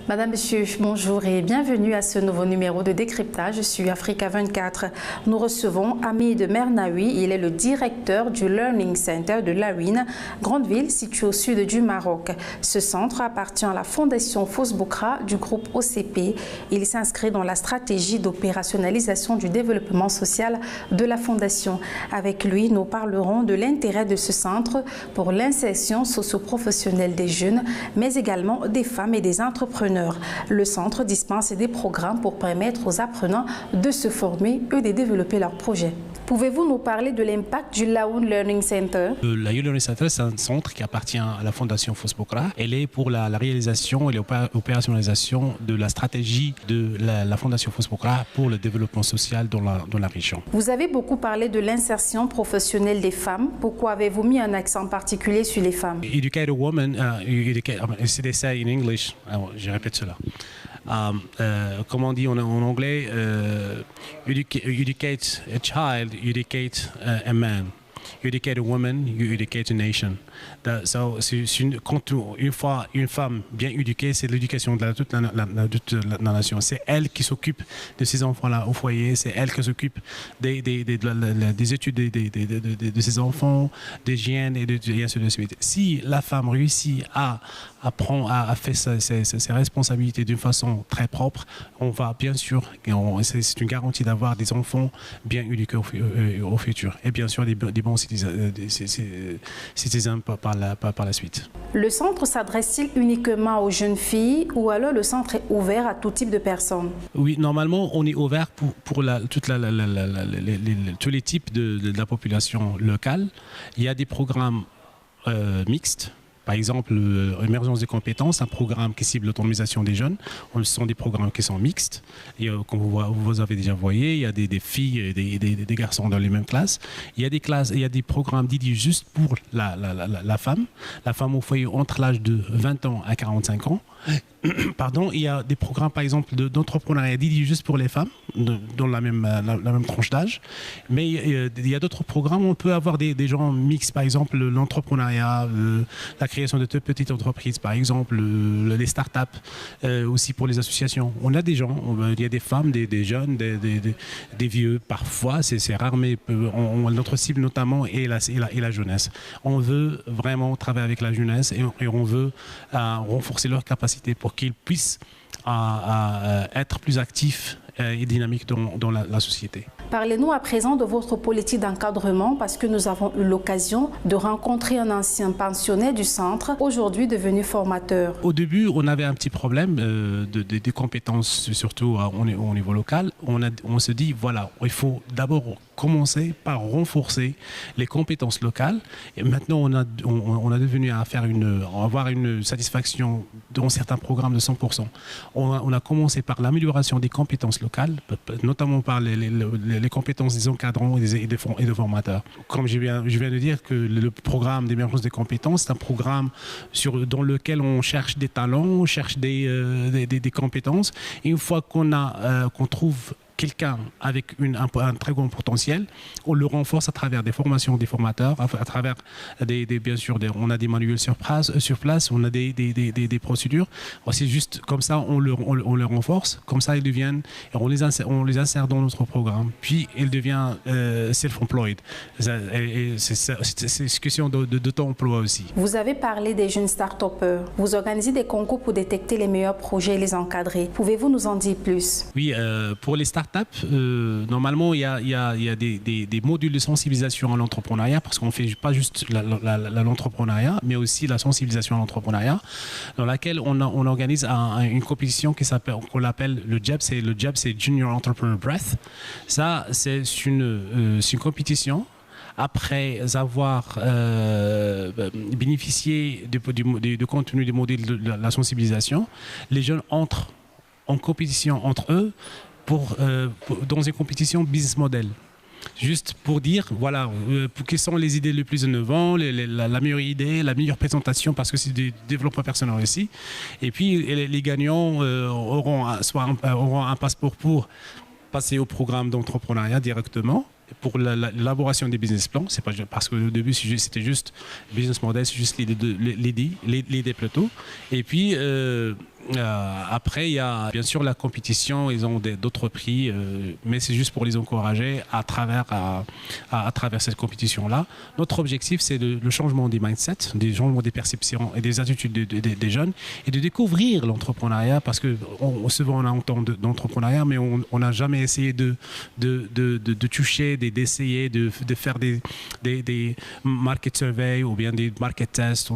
Madame, Monsieur, bonjour et bienvenue à ce nouveau numéro de décryptage sur Africa 24. Nous recevons Hamid Mernaoui, il est le directeur du Learning Center de Lawine, grande ville située au sud du Maroc. Ce centre appartient à la Fondation Fosbokra du groupe OCP. Il s'inscrit dans la stratégie d'opérationnalisation du développement social de la Fondation. Avec lui, nous parlerons de l'intérêt de ce centre pour l'insertion socio-professionnelle des jeunes, mais également des femmes et des entrepreneurs. Le centre dispense des programmes pour permettre aux apprenants de se former et de développer leurs projets. Pouvez-vous nous parler de l'impact du Lawine Learning Center? Le Lawine Learning Center, c'est un centre qui appartient à la Fondation Fosbokra. Elle est pour la réalisation et l'opérationnalisation de la stratégie de la Fondation Fosbokra pour le développement social dans la région. Vous avez beaucoup parlé de l'insertion professionnelle des femmes. Pourquoi avez-vous mis un accent particulier sur les femmes? Educate a woman, they say in English, je répète cela. Comme on dit en anglais, educate a child, educate a man. You educate a woman, you educate a nation. Quand une femme bien éduquée, c'est l'éducation de toute la nation. C'est elle qui s'occupe de ces enfants-là au foyer, c'est elle qui s'occupe des études de ses enfants, d'hygiène et ainsi de suite. Si la femme réussit à faire ses responsabilités d'une façon très propre, on va bien sûr, c'est une garantie d'avoir des enfants bien éduqués au futur. Et bien sûr, des bons citoyens par la suite. Le centre s'adresse-t-il uniquement aux jeunes filles ou alors le centre est ouvert à tout type de personnes? Oui, normalement, on est ouvert pour tous les types de la population locale. Il y a des programmes mixtes. Par exemple, l'émergence des compétences, un programme qui cible l'autonomisation des jeunes. Ce sont des programmes qui sont mixtes. Et, comme vous avez déjà voyé, il y a des filles et des garçons dans les mêmes classes. Il y a des classes, il y a des programmes dédiés juste pour la femme au foyer entre l'âge de 20 ans à 45 ans. Pardon, il y a des programmes, par exemple, d'entrepreneuriat dédiés juste pour les femmes, dans la même tranche d'âge. Mais il y a d'autres programmes où on peut avoir des gens mixtes, par exemple, l'entrepreneuriat, la création de petites entreprises, par exemple, les startups, aussi pour les associations. On a des gens, il y a des femmes, des jeunes, des vieux, parfois, c'est rare, mais notre cible notamment est la jeunesse. On veut vraiment travailler avec la jeunesse et on veut renforcer leurs capacités pour qu'ils puissent être plus actifs et dynamiques dans la société. Parlez-nous à présent de votre politique d'encadrement parce que nous avons eu l'occasion de rencontrer un ancien pensionnaire du centre, aujourd'hui devenu formateur. Au début, on avait un petit problème des compétences, surtout au niveau local. On se dit, voilà, il faut d'abord commencer par renforcer les compétences locales. Et maintenant, on a devenu à avoir une satisfaction dans certains programmes de 100%. On a commencé par l'amélioration des compétences locales, notamment par les compétences des encadrants et des formateurs. Comme je viens de dire que le programme d'émergence des compétences, c'est un programme dans lequel on cherche des talents, on cherche des compétences. Et une fois qu'on trouve quelqu'un avec un très grand potentiel, on le renforce à travers des formations des formateurs, à travers bien sûr, on a des manuels sur place, on a des procédures. C'est juste comme ça, on le renforce, comme ça ils deviennent, et on les insère dans notre programme, puis ils deviennent self-employed. C'est une question de temps emploi aussi. Vous avez parlé des jeunes start-upers. Vous organisez des concours pour détecter les meilleurs projets et les encadrer. Pouvez-vous nous en dire plus? Oui, pour les startups, normalement, il y a des modules de sensibilisation à l'entrepreneuriat parce qu'on ne fait pas juste l'entrepreneuriat, mais aussi la sensibilisation à l'entrepreneuriat, dans laquelle on organise une compétition qu'on appelle le JAB, c'est Junior Entrepreneur Breath. Ça, c'est une compétition. Après avoir bénéficié du contenu des modules de la sensibilisation, les jeunes entrent en compétition entre eux dans une compétition business model. Juste pour dire, voilà, quelles sont les idées les plus innovantes, la meilleure idée, la meilleure présentation, parce que c'est du développement personnel aussi. Et puis, les gagnants auront un passeport pour passer au programme d'entrepreneuriat directement. pour l'élaboration des business plans. C'est pas parce qu'au début c'était juste business model, c'est juste l'idée plutôt. Et puis après, il y a bien sûr la compétition, ils ont d'autres prix, mais c'est juste pour les encourager à travers cette compétition-là. Notre objectif, c'est le changement des mindsets, des changements des perceptions et des attitudes des jeunes, et de découvrir l'entrepreneuriat, parce que souvent on entend d'entrepreneuriat, mais on n'a jamais essayé de toucher, d'essayer de faire des market surveys ou bien des market tests,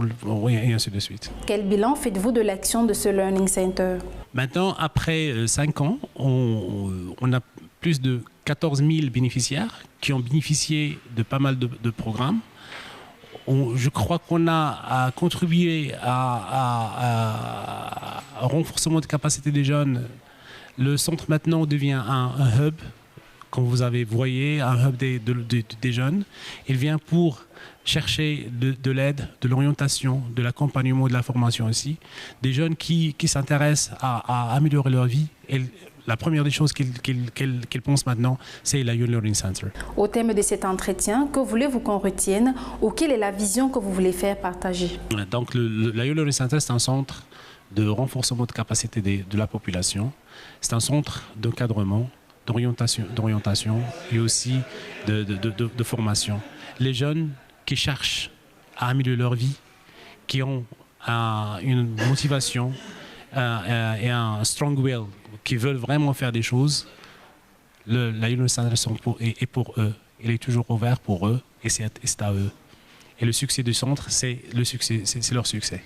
et ainsi de suite. Quel bilan faites-vous de l'action de ce Learning Center? Maintenant, après 5 ans, on a plus de 14 000 bénéficiaires qui ont bénéficié de pas mal de programmes. Je crois qu'on a contribué à renforcement de capacité des jeunes. Le centre maintenant devient un hub, comme vous voyez, un hub des jeunes. Il vient pour chercher de l'aide, de l'orientation, de l'accompagnement, de la formation aussi. Des jeunes qui s'intéressent à améliorer leur vie. Et la première des choses qu'ils pensent maintenant, c'est la Youth Learning Center. Au thème de cet entretien, que voulez-vous qu'on retienne ou quelle est la vision que vous voulez faire partager? Donc, la Youth Learning Center, c'est un centre de renforcement de capacité de la population. C'est un centre d'encadrement, d'orientation et aussi de formation. Les jeunes qui cherchent à améliorer leur vie, qui ont une motivation et un strong will, qui veulent vraiment faire des choses, la Youth Center est pour eux. Il est toujours ouvert pour eux et c'est à eux. Et le succès du centre, c'est leur succès.